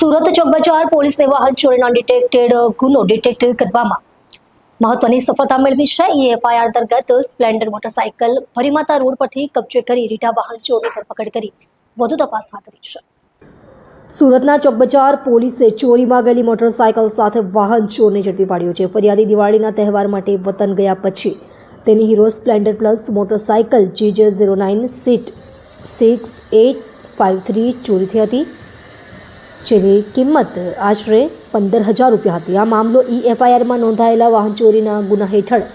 સુરત ચોકબજાર પોલીસે વાહન ચોરીનો ડિટેક્ટેડ ગુનો ડિટેક્ટ કરવામાં મહત્વની સફળતા મેળવી છે। એફઆઈઆર અંતર્ગત સ્પ્લેન્ડર મોટરસાયકલ ભરીમાતા રોડ પરથી કબજે કરી રીટા વાહન ચોરની ધરપકડ કરી વધુ તપાસ હાથ ધરી છે। સુરતના ચોકબજાર પોલીસે ચોરીમાં ગયેલી મોટરસાયકલ સાથે વાહન ચોરને ઝડપી પાડ્યો છે। ફરિયાદી દિવાળીના તહેવાર માટે વતન ગયા પછી તેની hero Splendor plus motorcycle GJ09 seat 6853 ચોરી થઈ હતી, જેની કિંમત આશરે 15,000 રૂપિયા હતી। આ મામલો એફઆઈઆરમાં નોંધાયેલા વાહન ચોરીના ગુના હેઠળ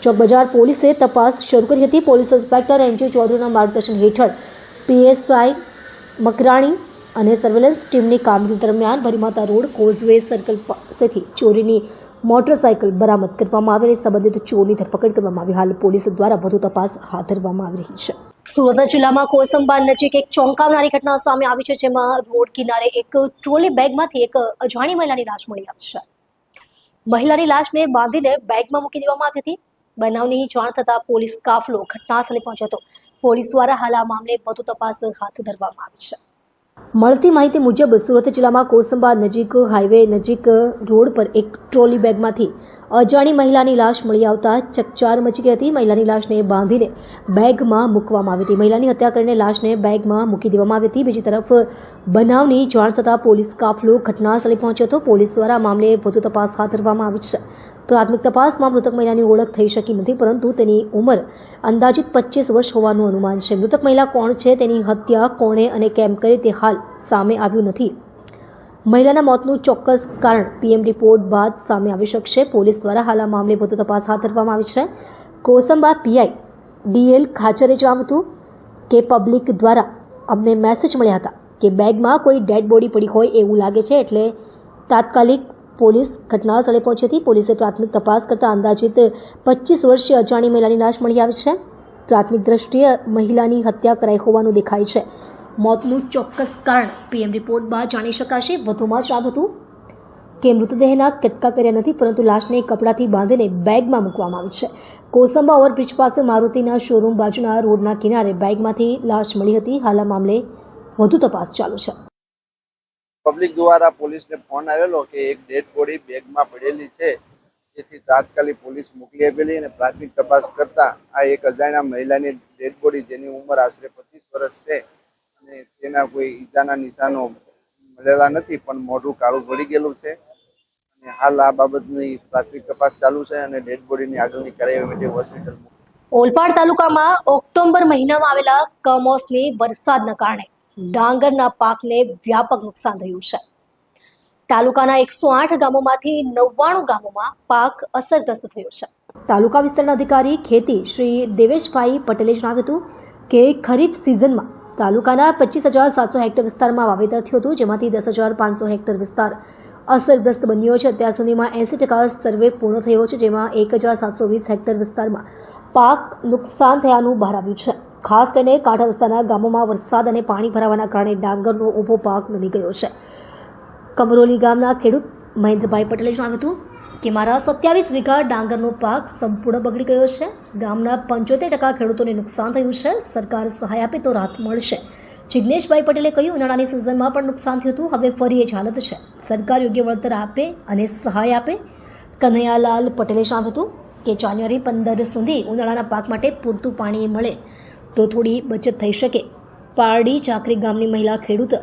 ચોકબજાર પોલીસે તપાસ શરૂ કરી હતી। પોલીસ ઇન્સ્પેક્ટર NG ચૌધરીના માર્ગદર્શન હેઠળ PSI મકરાણી અને સર્વેલન્સ ટીમની કામગીરી દરમિયાન ભરીમાતા રોડ કોઝવે સર્કલ પાસેથી ચોરીની મોટરસાયકલ બરામદ કરવામાં આવી અને સંબંધિત ચોરની ધરપકડ કરવામાં આવી। હાલ પોલીસ દ્વારા વધુ તપાસ હાથ ધરવામાં આવી રહી છે। સુરત જિલ્લામાં કોસંબા નજીક એક ચોંકાવનારી ઘટના સામે આવી છે, જેમાં રોડ કિનારે એક ટ્રોલી બેગમાંથી એક અજાણી મહિલાની લાશ મળી આવી છે। મહિલાની લાશને બાંધીને બેગમાં મૂકી દેવામાં આવી હતી। બનાવની જાણ થતાં પોલીસ કાફલો ઘટનાસ્થળે પહોંચ્યો હતો। પોલીસ દ્વારા હાલ આ મામલે વધુ તપાસ હાથ ધરવામાં આવી છે। મળતી માહિતી મુજબ સુરત જિલ્લામાં કોસંબા નજીક હાઈવે નજીક રોડ પર એક ટ્રોલી બેગમાંથી અજાણી મહિલાની લાશ મળી આવતા ચકચાર મચી ગઈ હતી। મહિલાની લાશને બાંધીને બેગમાં મૂકવામાં આવી હતી। મહિલાની હત્યા કરીને લાશને બેગમાં મૂકી દેવામાં આવી હતી। બીજી તરફ બનાવની જાણ થતાં પોલીસ કાફલો ઘટનાસ્થળે પહોંચ્યો હતો। પોલીસ દ્વારા મામલે વધુ તપાસ હાથ ધરવામાં આવી છે। પ્રાથમિક તપાસમાં મૃતક મહિલાની ઓળખ થઈ શકી નથી, પરંતુ તેની ઉંમર અંદાજિત 25 વર્ષ હોવાનું અનુમાન છે। મૃતક મહિલા કોણ છે, તેની હત્યા કોણે અને કેમ કરી તે હાલ સામે આવ્યું નથી। મહિલાના મોતનું ચોક્કસ કારણ PM રિપોર્ટ બાદ સામે આવી શકશે। પોલીસ દ્વારા હાલ આ મામલે વધુ તપાસ હાથ ધરવામાં આવી છે। કોસંબા PI DL ખાચરે જણાવ્યું હતું કે પબ્લિક દ્વારા અમને મેસેજ મળ્યા હતા કે બેગમાં કોઈ ડેડ બોડી પડી હોય એવું લાગે છે, એટલે તાત્કાલિક પોલીસ ઘટનાસ્થળે પહોંચી હતી। પોલીસે પ્રાથમિક તપાસ કરતા અંદાજિત 25 વર્ષીય અજાણી મહિલાની લાશ મળી આવી છે। પ્રાથમિક દ્રષ્ટિએ મહિલાની હત્યા કરાઈ હોવાનું દેખાય છે। મોતનું ચોક્કસ કારણ PM રિપોર્ટ બાદ જાણી શકાશે। વધુમાં જણાવ્યું હતું કે મૃતદેહના કટકા કર્યા નથી, પરંતુ લાશને કપડાથી બાંધીને બેગમાં મૂકવામાં આવી છે। કોસંબા ઓવરબ્રિજ પાસે મારુતિના શોરૂમ બાજુના રોડના કિનારે બેગમાંથી લાશ મળી હતી। હાલ આ મામલે વધુ તપાસ ચાલુ છે। પબ્લિક દ્વારા પોલીસને ફોન આવેલો કે એક ડેડ બોડી બેગમાં પડેલી છે, જેથી તાત્કાલિક પોલીસ મોકલી આપેલી અને પ્રાથમિક તપાસ કરતા આ એક અજાણ્યા મહિલાની ડેડ બોડી, જેની ઉંમર આશરે 25 વર્ષ છે અને તેના કોઈ ઈજાના નિશાનો મળેલા નથી, પણ મોઢું કાળું પડી ગયેલું છે અને હાલ આ બાબતની પ્રાથમિક તપાસ ચાલુ છે અને ડેડ બોડીની આગળની કાર્યવાહી માટે હોસ્પિટલ ઓલપાડ તાલુકામાં ઓક્ટોબર મહિનામાં આવેલા કમોસમી વરસાદના કારણે ડાંગરના પાકને વ્યાપક નુકસાન થયું છે। તાલુકાના 108 ગામોમાંથી 99 ગામોમાં પાક અસરગ્રસ્ત થયો છે। તાલુકા વિસ્તરણ અધિકારી ખેતી શ્રી દેવેશભાઈ પટેલે જણાવ્યું હતું કે ખરીફ સિઝનમાં તાલુકાના 25,700 હેક્ટર વિસ્તારમાં વાવેતર થયું હતું, જેમાંથી 10,500 હેક્ટર વિસ્તાર અસરગ્રસ્ત બન્યો છે। અત્યાર સુધીમાં 80% સર્વે પૂર્ણ થયો છે, જેમાં 1,720 હેક્ટર વિસ્તારમાં પાક નુકસાન થયાનું બહાર આવ્યું છે। ખાસ કરીને કાંઠા વિસ્તારના ગામોમાં વરસાદ અને પાણી ભરાવાના કારણે ડાંગરનો ઊભો પાક નમી ગયો છે। કમરોલી ગામના ખેડૂત મહેન્દ્રભાઈ પટેલે જણાવ્યું હતું કે મારા 27 વીઘા ડાંગરનો પાક સંપૂર્ણ બગડી ગયો છે। ગામના 75% ખેડૂતોને નુકસાન થયું છે। સરકાર સહાય આપે તો રાહત મળશે। જિગ્નેશભાઈ પટેલે કહ્યું, ઉનાળાની સિઝનમાં પણ નુકસાન થયું હતું, હવે ફરી એ જ હાલત છે। સરકાર યોગ્ય વળતર આપે અને સહાય આપે। કનૈયાલાલ પટેલે જણાવ્યું હતું કે જાન્યુઆરી 15 સુધી ઉનાળાના પાક માટે પૂરતું પાણી મળે તો થોડી બચત થઈ શકે। પારડી ચાકરી ગામની મહિલા ખેડૂત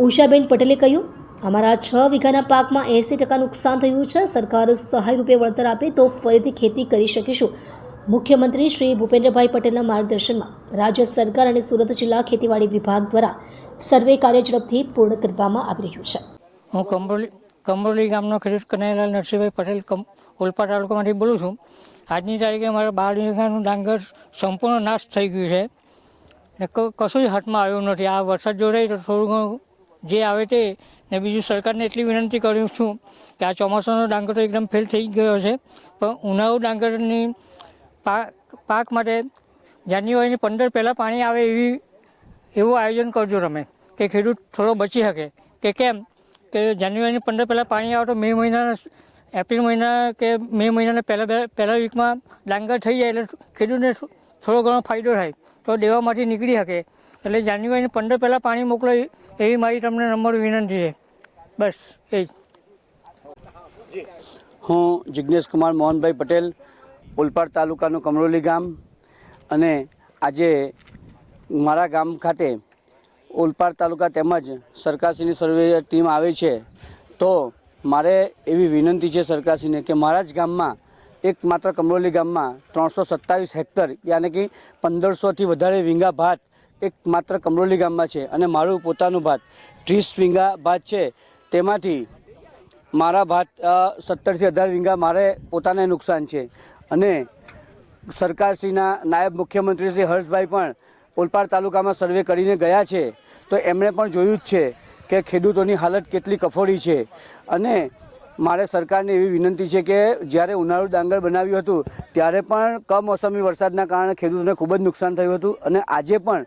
ઉષાબેન પટેલે કહ્યું, અમારા 6 વીઘાના પાકમાં 80% નુકસાન થયું છે। સરકાર સહાય રૂપે વળતર આપે તો ફરીથી ખેતી કરી શકીશું। મુખ્યમંત્રી શ્રી ભૂપેન્દ્રભાઈ પટેલના માર્ગદર્શનમાં રાજ્ય સરકાર અને સુરત જિલ્લા ખેતીવાડી વિભાગ દ્વારા સર્વે કાર્ય ઝડપથી પૂર્ણ કરવામાં આવી રહ્યું છે। હું કમરોલી ગામનો ખેડૂત કનૈયાલાલ નરસિંહભાઈ પટેલ ઓલપાડ તાલુકામાંથી બોલું છું। આજની તારીખે મારા 12 વીઘાનું ડાંગર સંપૂર્ણ નાશ થઈ ગયું છે ને કશું જ હાથમાં આવ્યું નથી। આ વરસાદ જો રહે તો થોડું ઘણું જે આવે તે ને બીજું સરકારને એટલી વિનંતી કરું છું કે આ ચોમાસાનો ડાંગર તો એકદમ ફેલ થઈ ગયો છે, પણ ઉનાળુ ડાંગરની પાક માટે જાન્યુઆરીની 15 પહેલાં પાણી આવે એવું આયોજન કરજો તમે, કે ખેડૂત થોડો બચી શકે। કે કેમ કે જાન્યુઆરીની 15 પહેલાં પાણી આવે તો એપ્રિલ મહિના કે મે મહિનાના પહેલા વીકમાં ડાંગર થઈ જાય, એટલે ખેડૂતને થોડો ઘણો ફાયદો થાય તો દેવામાંથી નીકળી શકે। એટલે જાન્યુઆરીની 15 પહેલાં પાણી મોકલો એવી મારી તમને નમ્ર વિનંતી છે। બસ એ જ. હું જિજ્ઞેશ કુમાર મોહનભાઈ પટેલ, ઓલપાડ તાલુકાનું કમરોલી ગામ, અને આજે મારા ગામ ખાતે ઓલપાડ તાલુકા તેમજ સરકારશ્રીની સર્વે ટીમ આવી છે. તો મારે એવી વિનંતી છે સરકારશ્રીને કે મારા જ ગામમાં એકમાત્ર કમરોલી ગામમાં 327 હેક્ટર યાની કે 1500થી વધારે વીંગા ભાત એકમાત્ર કમરોલી ગામમાં છે, અને મારું પોતાનું ભાત 30 વીંગા ભાત છે. તેમાંથી મારા ભાત 17થી 18 વીંગા મારે પોતાને નુકસાન છે. અને સરકારશ્રીના નાયબ મુખ્યમંત્રી શ્રી હર્ષભાઈ પણ ઓલપાડ તાલુકામાં સર્વે કરીને ગયા છે. તો એમણે પણ જોયું જ છે કે ખેડૂતોની હાલત કેટલી કફોડી છે. અને મારે સરકારને એવી વિનંતી છે કે જ્યારે ઉનાળુ ડાંગર બનાવ્યું હતું ત્યારે પણ કમોસમી વરસાદના કારણે ખેડૂતોને ખૂબ જ નુકસાન થયું હતું, અને આજે પણ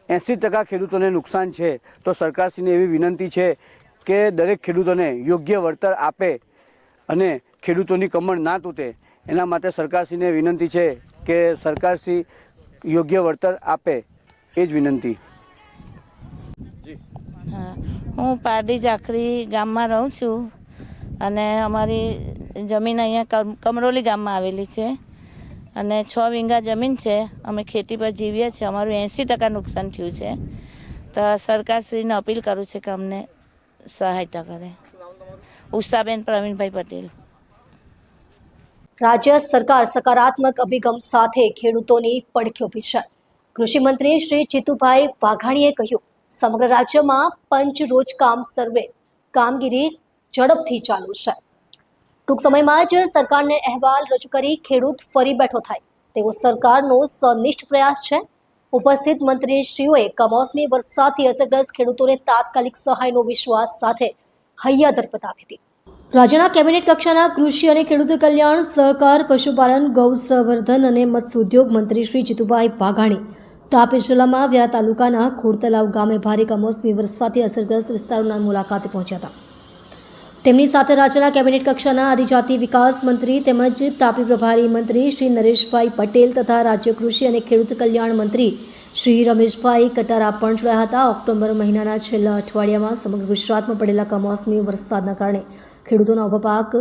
80% ખેડૂતોને નુકસાન છે. તો સરકારશ્રીને એવી વિનંતી છે કે દરેક ખેડૂતોને યોગ્ય વળતર આપે અને ખેડૂતોની કમર ના તૂટે. એના માટે સરકારશ્રીને વિનંતી છે કે સરકારશ્રી યોગ્ય વળતર આપે, એ જ વિનંતી. હા, હું પારડી ઝાખરી ગામમાં રહું છું, અને અમારી જમીન અહીંયા કમરોલી ગામમાં આવેલી છે, અને 6 વીંગા જમીન છે. અમે ખેતી પર જીવીએ છીએ. અમારું 80% નુકસાન થયું છે. તો સરકારશ્રીને અપીલ કરું છું કે અમને સહાયતા કરે. ઉષાબેન પ્રવીણભાઈ પટેલ. રાજ્ય સરકાર સકારાત્મક અભિગમ સાથે ખેડૂતોની પડખે ઊભી છે. કૃષિ મંત્રી શ્રી જીતુભાઈ વાઘાણીએ કહ્યું, સમગ્ર રાજ્યમાં પંચ રોજકામ સર્વે કામગીરી ઝડપથી ચાલુ છે. ટૂંક સમયમાં જ સરકારને અહેવાલ રજૂ કરી ખેડૂત ફરી બેઠો થાય તેવો સરકારનો સનિષ્ઠ પ્રયાસ છે. ઉપસ્થિત મંત્રીશ્રીઓએ કમોસમી વરસાદથી અસરગ્રસ્ત ખેડૂતોને તાત્કાલિક સહાયનો વિશ્વાસ સાથે હૈયાદર બતાવી હતી. રાજ્યના કેબિનેટ કક્ષાના કૃષિ અને ખેડૂત કલ્યાણ, સહકાર, પશુપાલન, ગૌ સંવર્ધન અને મત્સ્ય ઉદ્યોગ મંત્રી શ્રી જીતુભાઈ વાઘાણી તાપી જિલ્લામાં વ્યારા તાલુકાના ખોડતલાવ ગામે ભારે કમોસમી વરસાદથી અસરગ્રસ્ત વિસ્તારોના મુલાકાતે પહોંચ્યા હતા. તેમની સાથે રાજ્યના કેબિનેટ કક્ષાના આદિજાતિ વિકાસ મંત્રી તેમજ તાપી પ્રભારી મંત્રી શ્રી નરેશભાઈ પટેલ તથા રાજ્ય કૃષિ અને ખેડૂત કલ્યાણ મંત્રી શ્રી રમેશભાઈ કટારા પણ જોડાયા હતા. ઓક્ટોબર મહિનાના છેલ્લા અઠવાડિયામાં સમગ્ર ગુજરાતમાં પડેલા કમોસમી વરસાદના કારણે ખેડૂતોના ઊભા પાક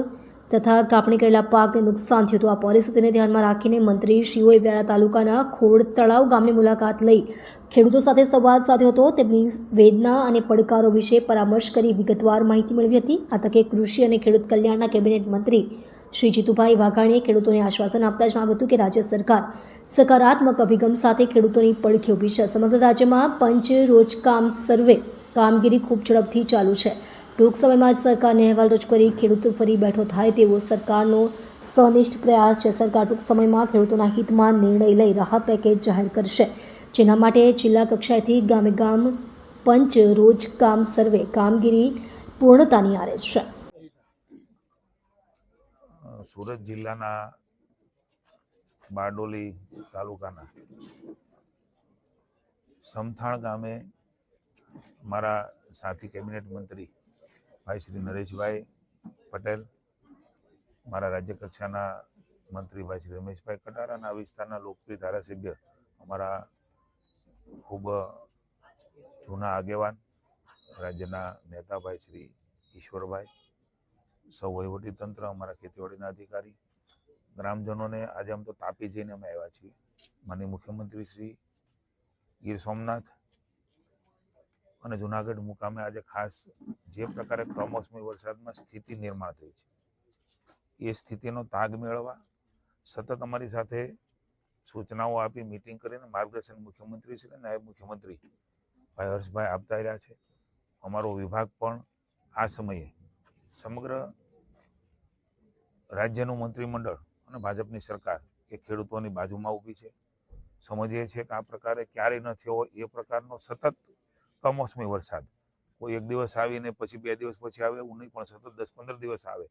તથા કાપણી કરેલા પાકને નુકસાન થયું હતું. આ પરિસ્થિતિને ધ્યાનમાં રાખીને મંત્રીશ્રીઓએ વ્યારા તાલુકાના ખોડ તળાવ ગામની મુલાકાત લઈ ખેડૂતો સાથે સંવાદ સાધ્યો હતો. તેમની વેદના અને પડકારો વિશે પરામર્શ કરી વિગતવાર માહિતી મેળવી હતી. આ તકે કૃષિ અને ખેડૂત કલ્યાણના કેબિનેટ મંત્રી શ્રી જીતુભાઈ વાઘાણીએ ખેડૂતોને આશ્વાસન આપતા જણાવ્યું હતું કે રાજ્ય સરકાર સકારાત્મક અભિગમ સાથે ખેડૂતોની પડખે ઊભી છે. સમગ્ર રાજ્યમાં પંચ રોજકામ સર્વે કામગીરી ખૂબ ઝડપથી ચાલુ છે. ટૂંક સમયમાં જ સરકારને અહેવાલ રજૂ કરી ખેડૂતો ફરી બેઠો થાય તેવો સરકારનો સનિષ્ઠ પ્રયાસ છે. સરકાર ટૂંક સમયમાં ખેડૂતોના હિતમાં નિર્ણય લઈ રાહત પેકેજ જાહેર કરશે, જેના માટે જિલ્લા કક્ષાએથી ગામે ગામ પંચ રોજ કામ સર્વે કામગીરી પૂર્ણતાની આરે છે. સુરત જિલ્લાના બારડોલી તાલુકાના સમથાણ ગામે મારા સાથી કેબિનેટ મંત્રી ભાઈ શ્રી નરેશભાઈ પટેલ, મારા રાજ્ય કક્ષાના મંત્રી ભાઈ શ્રી રમેશભાઈ કટારા અને આ વિસ્તારના લોકપ્રિય ધારાસભ્ય અમારા ખૂબ જૂના આગેવાન રાજ્યના નેતા ભાઈ શ્રી ઈશ્વરભાઈ, સૌ વહીવટીતંત્ર, અમારા ખેતીવાડીના અધિકારી, ગ્રામજનોને આજે આમ તો તાપી જઈને અમે આવ્યા છીએ. માનનીય મુખ્યમંત્રી શ્રી ગીર સોમનાથ અને જુનાગઢ મુકામે આજે ખાસ જે પ્રકારે કમોસમી વરસાદમાં સ્થિતિ નિર્માણ થઈ છે એ સ્થિતિનો તાગ મેળવવા સતત અમારી સાથે સૂચનાઓ આપી મિટિંગ કરીને માર્ગદર્શન મુખ્યમંત્રી શ્રી નાયબ મુખ્યમંત્રી ભાઈ હર્ષભાઈ આપતા રહ્યા છે. અમારો વિભાગ પણ આ સમયે સમગ્ર રાજ્યનું મંત્રીમંડળ અને ભાજપની સરકાર એ ખેડૂતોની બાજુમાં ઊભી છે. સમજીએ છીએ કે આ પ્રકારે ક્યારેય ન થયો હોય એ પ્રકારનો સતત કમોસમી વરસાદ કોઈ એક દિવસ આવીને પછી 2 દિવસ પછી આવે એવું નહીં, પણ સતત 10-15 દિવસ આવે.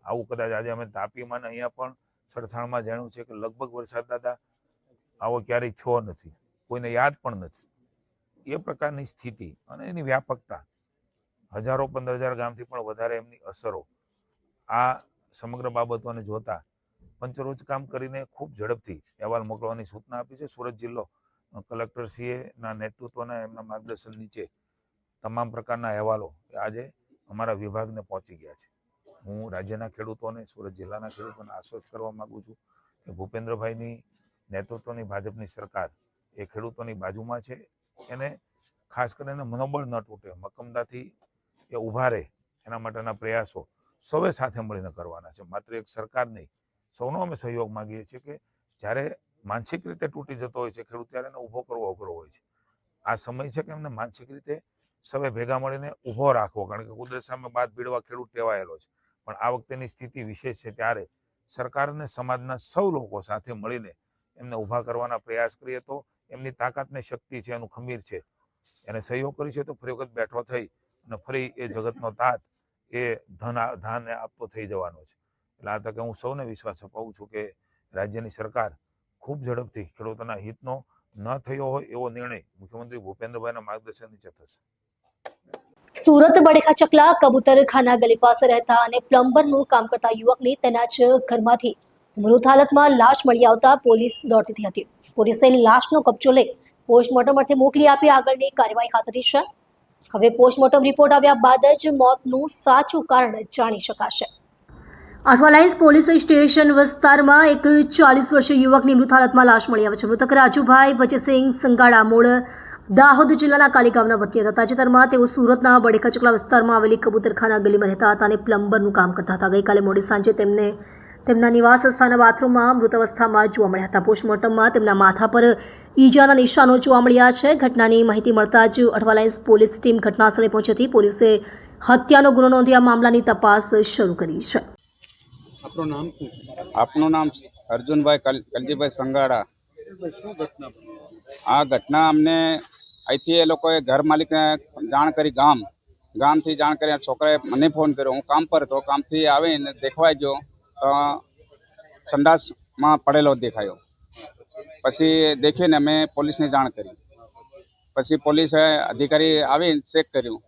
આવું કદાચ આજે અમે તાપીમાં ને અહીંયા પણ સરથાણમાં જાણ્યું છે કે લગભગ વરસાદ દાદા આવો ક્યારેય થયો નથી, કોઈને યાદ પણ નથી. એ પ્રકારની સ્થિતિ અને એની વ્યાપકતા, 1000-15,000 ગામથી પણ વધારે એમની અસરો, આ સમગ્ર બાબતોને જોતા પંચરોજ કામ કરીને ખૂબ ઝડપથી અહેવાલ મોકલવાની સૂચના આપી છે. સુરત જિલ્લો કલેક્ટરશ્રીના નેતૃત્વના એમના માર્ગદર્શન નીચે તમામ પ્રકારના અહેવાલો આજે અમારા વિભાગને પહોંચી ગયા છે. હું રાજ્યના ખેડૂતોને, સુરત જિલ્લાના ખેડૂતોને આશ્વસ્ત કરવા માગું છું કે ભૂપેન્દ્રભાઈની નેતૃત્વની ભાજપની સરકાર એ ખેડૂતોની બાજુમાં છે. એને ખાસ કરીને મનોબળ ન તૂટે, મક્કમતાથી એ ઊભા રહે, એના માટેના પ્રયાસો સૌએ સાથે મળીને કરવાના છે. માત્ર એક સરકાર નહીં, સૌનો અમે સહયોગ માગીએ છીએ કે જ્યારે માનસિક રીતે તૂટી જતો હોય છે ખેડૂત, ત્યારે એને ઊભો કરવો અઘરો હોય છે. આ સમય છે કે એમને માનસિક રીતે સૌએ ભેગા મળીને ઊભો રાખવો, કારણ કે કુદરત સામે બાદ ભીડવા ખેડૂત ટેવાયેલો છે. પણ આ વખતેની સ્થિતિ વિશેષ છે, ત્યારે સરકાર અને સમાજના સૌ લોકો સાથે મળીને એમને ઊભા કરવાના પ્રયાસ કરીએ તો એમની તાકાત ને શક્તિ છે, એનું ખમીર છે, એને સહયોગ કરી છે તો ફરી વખત બેઠો થઈ અને ફરી એ જગતનો તાત એ ધાને આપતો થઈ જવાનો છે. એટલે આ તકે હું સૌને વિશ્વાસ અપાવું છું કે રાજ્યની સરકાર ખૂબ ઝડપથી ખેડૂતોના હિતનો ન થયો હોય એવો નિર્ણય મુખ્યમંત્રી ભૂપેન્દ્રભાઈના માર્ગદર્શન નીચે થશે. સુરત બડેખા ચકલા કબૂતરખાના ગલી પાસે રહેતા અને પ્લમ્બરનું કામ કરતા યુવકની તેના જ ઘરમાંથી મૃત હાલતમાં લાશ મળી આવતા પોલીસ દોડતી હતી. પોલીસે લાશનો કબજો લઈ પોસ્ટમોર્ટમ અર્થે મોકલી આપી આગળની કાર્યવાહી હાથ ધરી છે. હવે પોસ્ટમોર્ટમ રિપોર્ટ આવ્યા બાદ જ મોતનું સાચું કારણ જાણી શકાશે. અઠવાલાઇન્સ પોલીસ સ્ટેશન વિસ્તારમાં એક 40 વર્ષીય યુવકની મૃત હાલતમાં લાશ મળી આવે છે. મૃતક રાજુભાઈ વચેસિંહ સંગાડા મૂળ દાહોદ જિલ્લાના કાલી ગામના વતની હતા. તાજેતરમાં તેઓ સુરતના બડેખા ચકલા વિસ્તારમાં આવેલી કબૂતરખાના ગલીમાં રહેતા હતા અને પ્લમ્બરનું કામ કરતા હતા. ગઈકાલે મોડી સાંજે તેમને તેમના નિવાસ સ્થાનના બાથરૂમમાં મૃત અવસ્થામાં જોવા મળ્યા હતા. પોસ્ટમોર્ટમમાં તેમના માથા પર ઈજાના નિશાનો જોવા મળ્યા છે. ઘટનાની માહિતી મળતા જ અઠવાલાઇન્સ પોલીસ ટીમ ઘટનાસ્થળે પહોંચી હતી. પોલીસે હત્યાનો ગુનો નોંધી આ મામલાની તપાસ શરૂ કરી છે. આપનું નામ અર્જુનભાઈ કલજીભાઈ સંગાડા. આ ઘટના અમને અહીંથી એ લોકોએ ઘર માલિકને જાણ કરી, ગામથી જાણ કરી. છોકરાએ મને ફોન કર્યો, હું કામ પર હતો. કામથી આવીને દેખવાઈ ગયો તો સંડાસમાં પડેલો દેખાયો. પછી દેખીને અમે પોલીસને જાણ કરી. પછી પોલીસે અધિકારી આવીને ચેક કર્યું.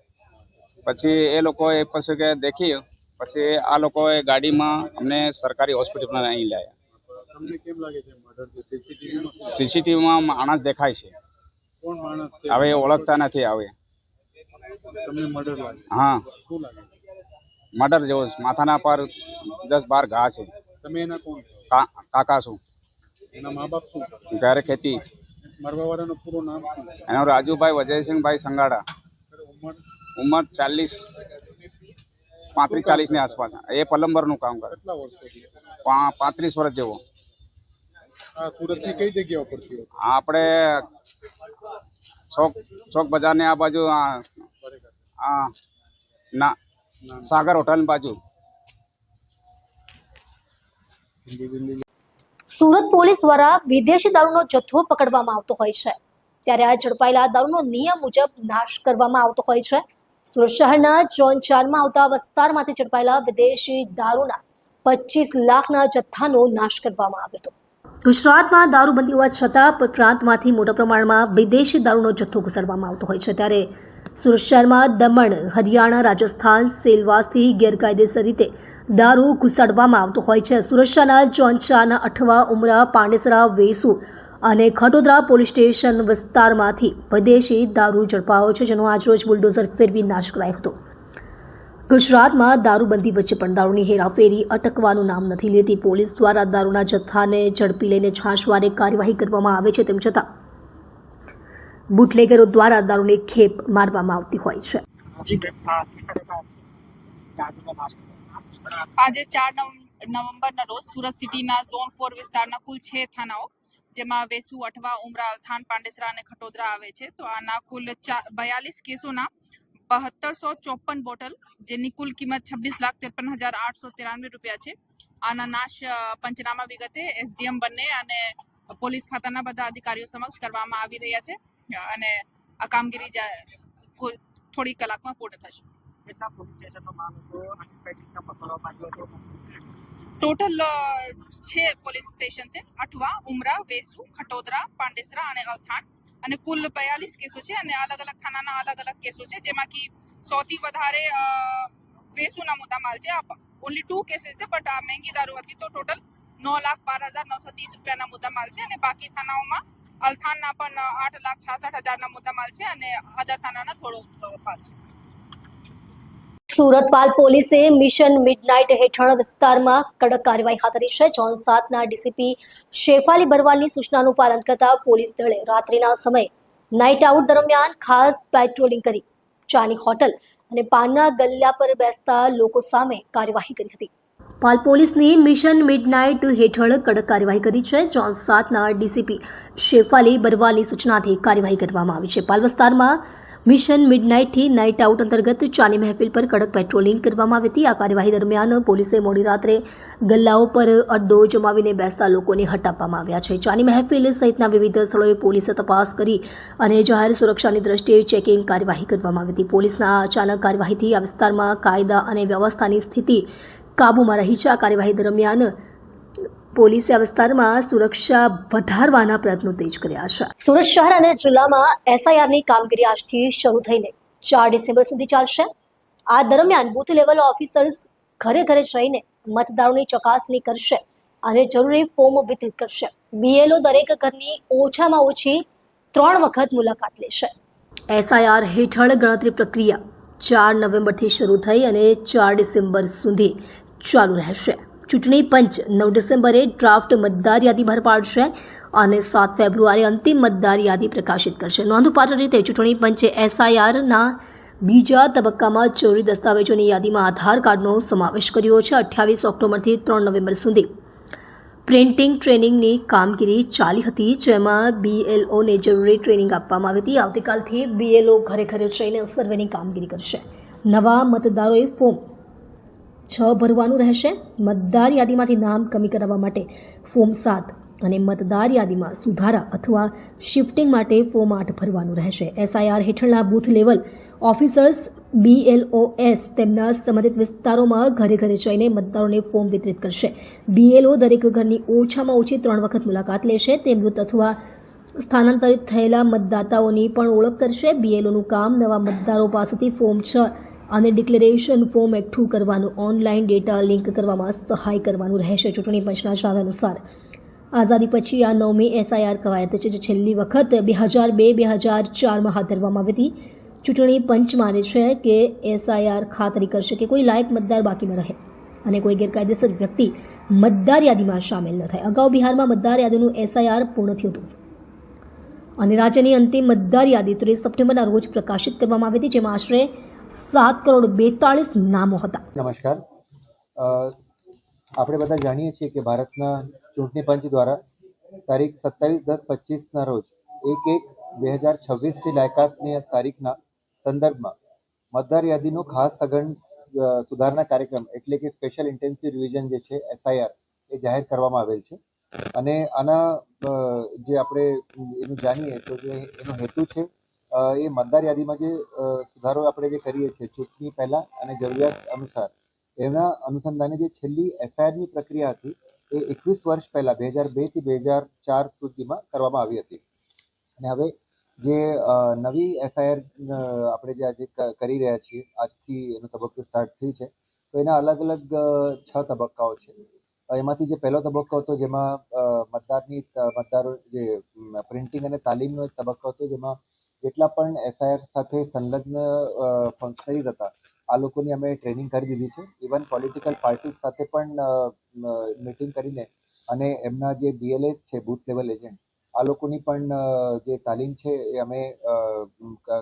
પછી એ લોકોએ પછી કે દેખી, પછી આ લોકોએ ગાડીમાં અમને સરકારી હોસ્પિટલમાં અહીં લાવ્યા. સીસીટીવીમાં માણસ દેખાય છે, હવે ઓળખતા નથી. હવે હા, મર્ડર જેવો માથાના પર 10-12 ઘા છે. કાકા છું, ઘરે ખેતી. એનો રાજુભાઈ વજયસિંહભાઈ સંગાડા, ઉંમર 35-40 ની આસપાસ. એ પ્લમ્બરનું કામ કરે. 35 વર્ષ જેવો. આપણે ચોક બજારની આ બાજુ સાગર હોટલ બાજુ. સુરત પોલીસ દ્વારા વિદેશી દારૂનો જથ્થો પકડવામાં આવતો હોય છે, ત્યારે આ ઝડપાયેલા દારૂનો નિયમ મુજબ નાશ કરવામાં આવતો હોય છે. સુરત શહેરના ઝોન 4માં આવતા વિસ્તારમાંથી ઝડપાયેલા વિદેશી દારૂના 25 લાખના જથ્થાનો નાશ કરવામાં આવ્યો હતો. ગુજરાતમાં દારૂબંધી હોવા છતાં પ્રાંતમાંથી મોટા પ્રમાણમાં વિદેશી દારૂનો જથ્થો ઘુસાડવામાં આવતો હોય છે, ત્યારે સુરત શહેરમાં દમણ, હરિયાણા, રાજસ્થાન, સેલવાસથી ગેરકાયદેસર રીતે દારૂ ઘુસાડવામાં આવતો હોય છે. સુરત શહેરના ઝોન 4ના અઠવા, ઉમરા, પાંડેસરા, વેસુ અને ખટોદરા પોલીસ સ્ટેશન વિસ્તારમાંથી વિદેશી દારૂ ઝડપાયો છે, જેનો આજરોજ બુલડોઝર ફેરવી નાશ કરાયો હતો. ગુજરાતમાં દારૂબંધી વચ્ચે પણ દારૂની હેરાફેરી અટકવાનું નામ નથી લેતી. પોલીસ દ્વારા દારૂના જથ્થાને ઝડપી લઈને છાશવારે કાર્યવાહી કરવામાં આવે છે, તેમ છતાં બુટલેગરો દ્વારા દારૂની ખેપ મારવામાં આવતી હોય છે. આજે 4 નવેમ્બરના રોજ સુરત સિટીના ઝોન 4 વિસ્તારના કુલ 6 થાનાઓ, જેમાં વેસુ, અઠવા, ઉમરા, અલથાણ, પાંડેસરા અને ખટોદરા આવે છે, તો આના કુલ 42 કેસોના 7254 બોટલ, જેની કુલ કિંમત 26,53,893 રૂપિયા છે. આના નાશ પંચનામા વિગતે એસડીએમ બંને અને પોલીસ ખાતાના બધા અધિકારીઓ સમક્ષ કરવામાં આવી રહ્યા છે અને આ કામગીરી થોડી કલાકમાં પૂર્ણ થશે. ટોટલ 6 પોલીસ સ્ટેશન છે: અઠવા, ઉમરા, વેસુ, ખટોદરા, પાંડેસરા અને અલથાણ, અને કુલ 42 કેસો છે અને અલગ અલગ થાનાના અલગ અલગ કેસો છે, જેમાંથી સૌથી વધારે વેસુના મુદ્દામાલ છે. ઓનલી 2 કેસીસ છે, બટ આ મહેંગી દારૂ હતી, તો ટોટલ 9,12,930 રૂપિયાના મુદ્દામાલ છે. અને બાકી થાનાઓમાં અલથાણના પણ 8,66,000ના મુદ્દામાલ છે અને અદર થાનાના થોડો માલ છે. સુરતપાલ પોલીસે મિશન મિડનાઇટ હેઠળ વિસ્તારમાં કડક કાર્યવાહી હાથ ધરી છે. ઝોન 7ના ડીસીપી શેફાલી બરવાલની સૂચનાનું પાલન કરતા પોલીસ દળે રાત્રિના સમયે નાઇટ આઉટ દરમિયાન ખાસ પેટ્રોલિંગ કરી ચાની હોટલ અને પાનના ગલ્લા પર બેસતા લોકો સામે કાર્યવાહી કરી હતી. પાલ પોલીસની મિશન મિડનાઇટ હેઠળ કડક કાર્યવાહી કરી છે. ઝોન 7ના ડીસીપી શેફાલી બરવાલની સૂચનાથી કાર્યવાહી કરવામાં આવી છે. પાલ વિસ્તારમાં મિશન મિડનાઇટથી નાઇટ આઉટ અંતર્ગત ચાની મહેફિલ પર કડક પેટ્રોલિંગ કરવામાં આવી હતી. આ કાર્યવાહી દરમિયાન પોલીસે મોડી રાત્રે ગલ્લાઓ પર અડ્ડો જમાવીને બેસતા લોકોને હટાવવામાં આવ્યા છે. ચાની મહેફિલ સહિતના વિવિધ સ્થળોએ પોલીસે તપાસ કરી અને જાહેર સુરક્ષાની દ્રષ્ટિએ ચેકિંગ કાર્યવાહી કરવામાં આવી હતી. પોલીસના અચાનક કાર્યવાહીથી આ વિસ્તારમાં કાયદા અને વ્યવસ્થાની સ્થિતિ કાબૂમાં રહી છે. આ કાર્યવાહી દરમિયાન પોલીસે આ વિસ્તારમાં સુરક્ષા વધારવાના પ્રયત્નો તેજ કર્યા છે. સુરત શહેર અને જિલ્લામાં એસઆઈઆરની કામગીરી આજથી શરૂ થઈને 4 ડિસેમ્બર સુધી ચાલશે. આ દરમિયાન બૂથ લેવલ ઓફિસર્સ ઘરે ઘરે જઈને મતદારોની ચકાસણી કરશે અને જરૂરી ફોર્મ વિતરિત કરશે. બીએલઓ દરેક ઘરની ઓછામાં ઓછી 3 વખત મુલાકાત લેશે. એસઆઈઆર હેઠળ ગણતરી પ્રક્રિયા 4 નવેમ્બરથી શરૂ થઈ અને 4 ડિસેમ્બર સુધી ચાલુ રહેશે. ચૂંટણી પંચ 9 ડિસેમ્બરે ડ્રાફ્ટ મતદાર યાદી બહાર પાડશે અને 7 ફેબ્રુઆરી અંતિમ મતદાર યાદી પ્રકાશિત કરશે. નોંધપાત્ર રીતે ચૂંટણી પંચે એસઆઈઆરના બીજા તબક્કામાં જરૂરી દસ્તાવેજોની યાદીમાં આધાર કાર્ડનો સમાવેશ કર્યો છે. 28 ઓક્ટોબરથી 3 નવેમ્બર સુધી પ્રિન્ટિંગ ટ્રેનિંગની કામગીરી ચાલી હતી, જેમાં બીએલઓને જરૂરી ટ્રેનિંગ આપવામાં આવી હતી. આવતીકાલથી બીએલઓ ઘરે ઘરે જઈને સર્વેની કામગીરી કરશે. નવા મતદારોએ ફોર્મ 6 ભરવાનું રહેશે. મતદાર યાદીમાંથી નામ કમી કરાવવા માટે ફોર્મ 7 અને મતદાર યાદીમાં સુધારા અથવા શિફ્ટિંગ માટે ફોર્મ 8 ભરવાનું રહેશે. એસઆઈઆર હેઠળના બૂથ લેવલ ઓફિસર્સ BLOS તેમના સંબંધિત વિસ્તારોમાં ઘરે ઘરે જઈને મતદારોને ફોર્મ વિતરિત કરશે. BLO દરેક ઘરની ઓછામાં ઓછી 3 વખત મુલાકાત લેશે. તે મૃત અથવા સ્થાનાંતરિત થયેલા મતદાતાઓની પણ ઓળખ કરશે. BLOનું કામ નવા મતદારો પાસેથી ફોર્મ 6 અને ડિક્લેરેશન ફોર્મ એકઠું કરવાનું, ઓનલાઈન ડેટા લિંક કરવામાં સહાય કરવાનું રહેશે. ચૂંટણી પંચના જણાવ્યા અનુસાર આઝાદી પછી આ 9મી એસઆઈઆર કવાયત છે, જે છેલ્લી વખત 2002-2004માં હાથ ધરવામાં આવી હતી. ચૂંટણી પંચ માને છે કે એસઆઈઆર ખાતરી કરશે કે કોઈ લાયક મતદાર બાકી ન રહે અને કોઈ ગેરકાયદેસર વ્યક્તિ મતદાર યાદીમાં સામેલ ન થાય. અગાઉ બિહારમાં મતદાર યાદીનું એસઆઈઆર પૂર્ણ થયું હતું અને રાજ્યની અંતિમ મતદાર યાદી 30 સપ્ટેમ્બરના રોજ પ્રકાશિત કરવામાં આવી હતી, જેમાં આશરે 7,42 નામો હતા. નમસ્કાર. આપણે બધા જાણીએ છીએ કે ભારતના ચૂંટણી પંચ દ્વારા તારીખ 27/10/25ના રોજ 1/1/2026થી લાયકાતની તારીખના સંદર્ભમાં મતદાર યાદીનો ખાસ સઘન સુધારણા કાર્યક્રમ એટલે કે સ્પેશિયલ ઇન્ટેન્સિવ રિવિઝન જે છે એસઆઈઆર એ જાહેર કરવામાં આવેલ છે. અને આના જે આપણે એનું જાણીએ તો જે એનો હેતુ છે એ મતદાર યાદીમાં જે સુધારો આપણે જે કરીએ છીએ ચૂંટણી પહેલાં અને જરૂરિયાત અનુસાર, એના અનુસંધાને જે છેલ્લી એસઆઈઆરની પ્રક્રિયા હતી એ 21 વર્ષ પહેલાં 2002થી 2004 સુધીમાં કરવામાં આવી હતી. અને હવે જે નવી એસઆઈઆર આપણે જે આજે કરી રહ્યા છીએ, આજથી એનો તબક્કો સ્ટાર્ટ થઈ છે, તો એના અલગ અલગ 6 તબક્કાઓ છે. એમાંથી જે પહેલો તબક્કો હતો જેમાં મતદારો જે પ્રિન્ટિંગ અને તાલીમનો એક તબક્કો હતો, જેમાં જેટલા પણ એસઆઈઆર સાથે સંલગ્ન ફંક્શનરીઝ હતા આ લોકોની અમે ટ્રેનિંગ કરી દીધી છે. ઇવન પોલિટિકલ પાર્ટીઝ સાથે પણ મિટિંગ કરીને અને એમના જે BLS છે બૂથ લેવલ એજન્ટ, આ લોકોની પણ જે તાલીમ છે એ અમે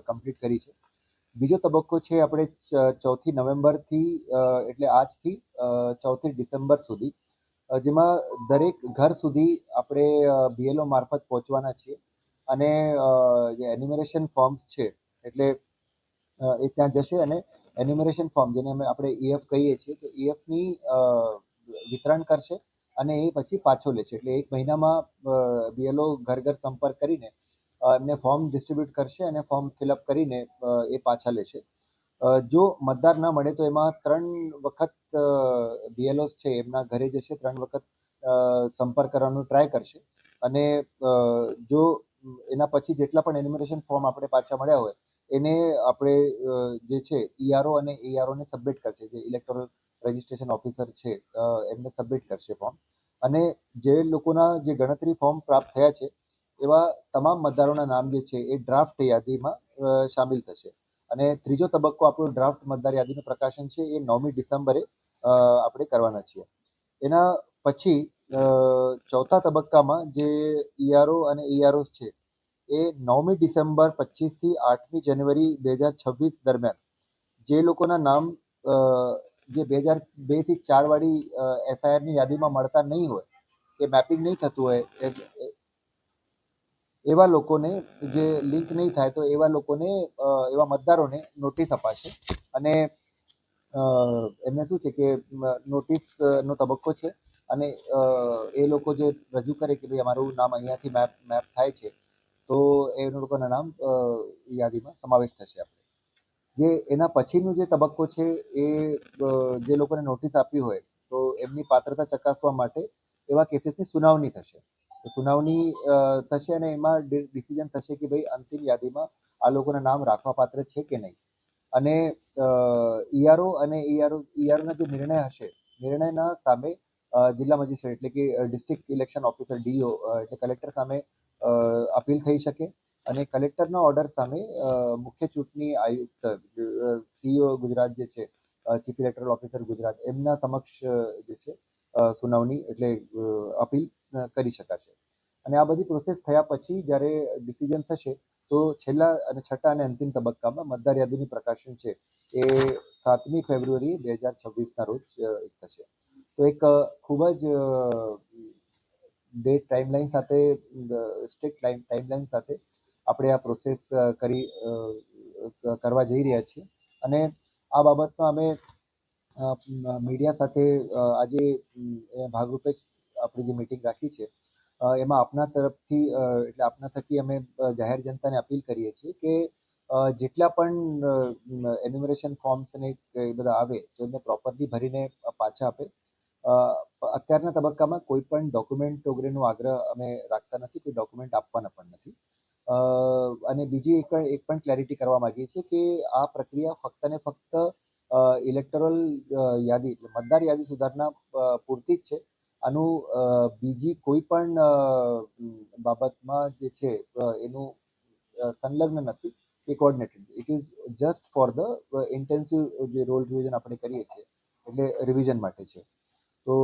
કમ્પ્લીટ કરી છે. બીજો તબક્કો છે આપણે 4 નવેમ્બરથી એટલે આજથી 4 ડિસેમ્બર સુધી, જેમાં દરેક ઘર સુધી આપણે BLO મારફત પહોંચવાના છીએ અને જે એન્યુમરેશન ફોર્મ્સ છે એટલે એ ત્યાં જશે અને એન્યુમરેશન ફોર્મ જેને આપણે EF કહીએ છીએ તો EFની વિતરણ કરશે અને એ પછી પાછો લે છે. એટલે 1 મહિનામાં BLO ઘર ઘર સંપર્ક કરીને એમને ફોર્મ ડિસ્ટ્રીબ્યુટ કરશે અને ફોર્મ ફિલઅપ કરીને એ પાછા લેશે. જો મતદાર ના મળે તો એમાં 3 વખત BLOs છે એમના ઘરે જશે, 3 વખત સંપર્ક કરવાનો ટ્રાય કરશે અને જો એના પછી જેટલા પણ એન્યુમરેશન ફોર્મ આપણે પાછા મળ્યા હોય એને આપણે જે છે ERO અને AROને સબમિટ કરશે, જે ઇલેક્ટોરલ રજિસ્ટ્રેશન ઓફિસર છે એમને સબમિટ કરશે ફોર્મ. અને જે લોકોના જે ગણતરી ફોર્મ પ્રાપ્ત થયા છે એવા તમામ મતદારોના નામ જે છે એ ડ્રાફ્ટ યાદીમાં સામેલ થશે. અને ત્રીજો તબક્કો આપણો ડ્રાફ્ટ મતદાર યાદીનું પ્રકાશન છે એ 9મી ડિસેમ્બરે આપણે કરવાના છીએ. એના પછી ચોથા તબક્કામાં જે ERO અને EROs છે એ 9મી ડિસેમ્બર 25 થી 8મી જાન્યુઆરી 2026 દરમિયાન જે લોકોના નામ જે 2002 થી 4 વાળી SIRની યાદીમાં મળતા નહીં હોય કે મેપિંગ નહીં થતું હોય એવા લોકોને જે લિંક નહીં થાય તો એવા લોકોને એવા મતદારોને નોટિસ અપાશે અને એમને શું છે કે નોટિસનો તબક્કો છે અને એ લોકો જે રજૂ કરે કે ભાઈ અમારું નામ અહીંયાથી મેપ થાય છે તો એ લોકોના નામ યાદીમાં સમાવેશ થશે. આપણે જે એના પછીનું જે તબક્કો છે એ જે લોકોને નોટિસ આપી હોય તો એમની પાત્રતા ચકાસવા માટે એવા કેસીસની સુનાવણી થશે. તો સુનાવણી થશે અને એમાં ડિસિઝન થશે કે ભાઈ અંતિમ યાદીમાં આ લોકોના નામ રાખવા પાત્ર છે કે નહીં. અને ERO અને EROના જે નિર્ણય હશે નિર્ણયના સામે જિલ્લા મેજિસ્ટ્રેટ એટલે કે ડિસ્ટ્રિક્ટ ઇલેક્શન ઓફિસર DO એટલે કલેક્ટર સામે અપીલ થઈ શકે અને કલેક્ટરના ઓર્ડર સામે મુખ્ય ચૂંટણી આયુક્ત CEO ગુજરાત જે છે ચીફ ઇલેક્ટરલ ઓફિસર ગુજરાત એમના સમક્ષ જે છે સુનાવણી એટલે અપીલ કરી શકાશે. અને આ બધી પ્રોસેસ થયા પછી જ્યારે ડિસિઝન થશે તો છેલ્લા અને છઠ્ઠા અને અંતિમ તબક્કામાં મતદાર યાદીનું પ્રકાશન છે એ 7મી ફેબ્રુઆરી 2026ના રોજ થશે. તો એક ખૂબ જ ડેટ ટાઈમલાઈન સાથે સ્ટ્રિક્ટ ટાઈમલાઈન સાથે આપણે આ પ્રોસેસ કરવા જઈ રહ્યા છીએ અને આ બાબતમાં અમે મીડિયા સાથે આજે ભાગરૂપે આપણી જે મિટિંગ રાખી છે એમાં આપના તરફથી એટલે આપના થકી અમે જાહેર જનતાને અપીલ કરીએ છીએ કે જેટલા પણ એન્યુમરેશન ફોર્મ્સ અને એ બધા આવે તો એમને પ્રોપરલી ભરીને પાછા આપે. અત્યારના તબક્કામાં કોઈ પણ ડોક્યુમેન્ટ વગેરેનો આગ્રહ અમે રાખતા નથી, કોઈ ડોક્યુમેન્ટ આપવાના પણ નથી. અને બીજી એક પણ ક્લેરિટી કરવા માંગીએ છીએ કે આ પ્રક્રિયા ફક્ત ને ફક્ત ઇલેક્ટોરલ યાદી એટલે મતદાર યાદી સુધારણા પૂરતી જ છે. આનું બીજી કોઈ પણ બાબતમાં જે છે એનું સંલગ્ન નથી એ coordinated. It is just for the intensive જે રોલ રિવિઝન આપણે કરીએ છીએ એટલે રિવિઝન માટે છે. તો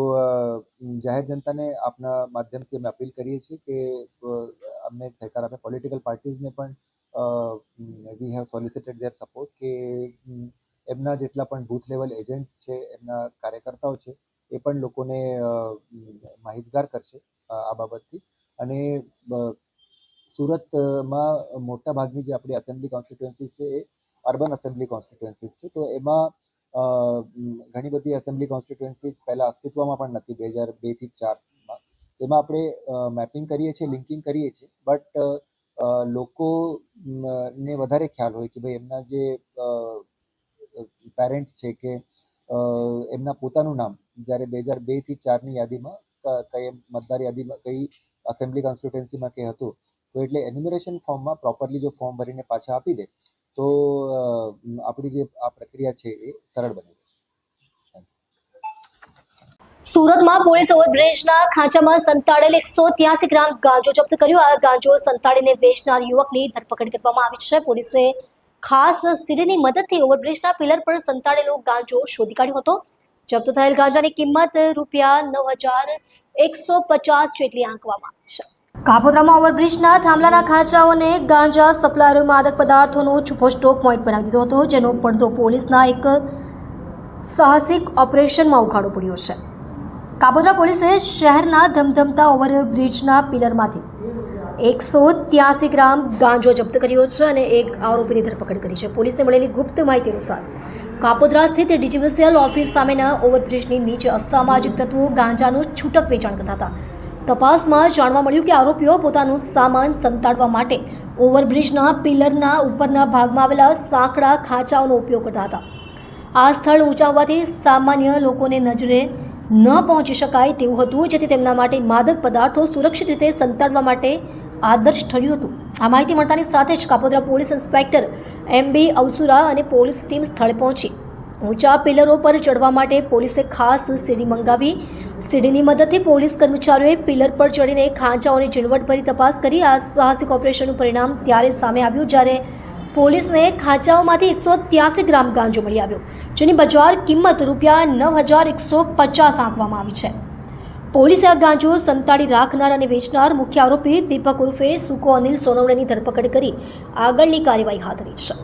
જાહેર જનતાને આપના માધ્યમથી અમે અપીલ કરીએ છીએ કે અમને સહકાર આપે. પોલિટિકલ પાર્ટીઝને પણ વી હેવ સોલિસિટેડ ધેર સપોર્ટ કે એમના જેટલા પણ બૂથ લેવલ એજન્ટ્સ છે એમના કાર્યકર્તાઓ છે એ પણ લોકોને માહિતગાર કરશે આ બાબતથી. અને સુરતમાં મોટા ભાગની જે આપણી એસેમ્બલી કોન્સ્ટિટ્યુએન્સીસ છે એ અર્બન એસેમ્બલી કોન્સ્ટિટ્યુએન્સીસ છે. તો એમાં ઘણી બધી એસેમ્બલી કોન્સ્ટિટ્યુએન્સીસ પહેલાં અસ્તિત્વમાં પણ નથી 2002 થી 4માં. એમાં આપણે મેપિંગ કરીએ છીએ, લિંકિંગ કરીએ છીએ, બટ લોકોને વધારે ખ્યાલ હોય કે ભાઈ એમના જે પેરેન્ટ્સ છે કે એમના પોતાનું નામ જ્યારે 2002 થી 4ની યાદીમાં કઈ મતદાર યાદીમાં કઈ એસેમ્બલી કોન્સ્ટિટ્યુએન્સીમાં કે હતું તો એટલે એન્યુમરેશન ફોર્મમાં પ્રોપરલી જો ફોર્મ ભરીને પાછા આપી દે તો આપણી જે આ પ્રક્રિયા છે એ સરળ બની જશે. સુરતમાં પોલીસે ઓવરબ્રિજના ખાંચામાં સંતાડેલ 183 ગ્રામ ગાંજો જપ્ત કર્યો. આ ગાંજો સંતાડીને વેચનાર યુવકની ધરપકડ કરવામાં આવી છે. પોલીસે ખાસ સીડીની મદદથી ઓવરબ્રિજના પિલર પર સંતાડેલો ગાંજો શોધી કાઢ્યો હતો. જપ્ત થયેલ ગાંજાની કિંમત ₹9,150 જેટલી આંકવામાં આવી છે. કાપોદ્રામાં ઓવરબ્રિજના થાંભલાના ખાંચાઓને ગાંજા સપ્લાયરો માદક પદાર્થોનો છુપો સ્ટોક પોઈન્ટ બનાવી દીધો હતો, જેનો પડદો પોલીસના એક સાહસિક ઓપરેશનમાં ઉઘાડો પડ્યો છે. કાપોદ્રા પોલીસે શહેરના ધમધમતા ઓવરબ્રિજના પિલરમાંથી 183 ગ્રામ ગાંજો જપ્ત કર્યો છે અને એક આરોપીની ધરપકડ કરી છે. પોલીસને મળેલી ગુપ્ત માહિતી અનુસાર કાપોદ્રા સ્થિત ડીજીવીસીએલ ઓફિસ સામેના ઓવરબ્રિજની નીચે અસામાજિક તત્વો ગાંજાનું છૂટક વેચાણ કરતા હતા. તપાસમાં જાણવા મળ્યું કે આરોપીઓ પોતાનું સામાન સંતાડવા માટે ઓવરબ્રિજના પિલરના ઉપરના ભાગમાં આવેલા સાંકડા ખાંચાઓનો ઉપયોગ કરતા હતા. આ સ્થળ ઊંચા હોવાથી સામાન્ય લોકોને નજરે ન પહોંચી શકાય તેવું હતું, જેથી તેમના માટે માદક પદાર્થો સુરક્ષિત રીતે સંતાડવા માટે આદર્શ ઠર્યું હતું. આ માહિતી મળતાની સાથે જ કાપોદ્રા પોલીસ ઇન્સ્પેક્ટર MB અવસુરા અને પોલીસ ટીમ સ્થળે પહોંચી ઊંચા પિલરો પર ચડવા માટે પોલીસે ખાસ સીડી મંગાવી. સીડીની મદદથી પોલીસ કર્મચારીઓએ પિલર પર ચડીને ખાંચાઓની ઝીણવટભરી તપાસ કરી. આ સાહસિક ઓપરેશનનું પરિણામ ત્યારે સામે આવ્યું જ્યારે પોલીસને ખાંચાઓમાંથી 183 ગ્રામ ગાંજો મળી આવ્યો, જેની બજાર કિંમત ₹9,150 આંકવામાં આવી છે. પોલીસે આ ગાંજો સંતાડી રાખનાર અને વેચનાર મુખ્ય આરોપી દીપક ઉર્ફે સુકો અનિલ સોનવણેની ધરપકડ કરી આગળની કાર્યવાહી હાથ ધરી છે.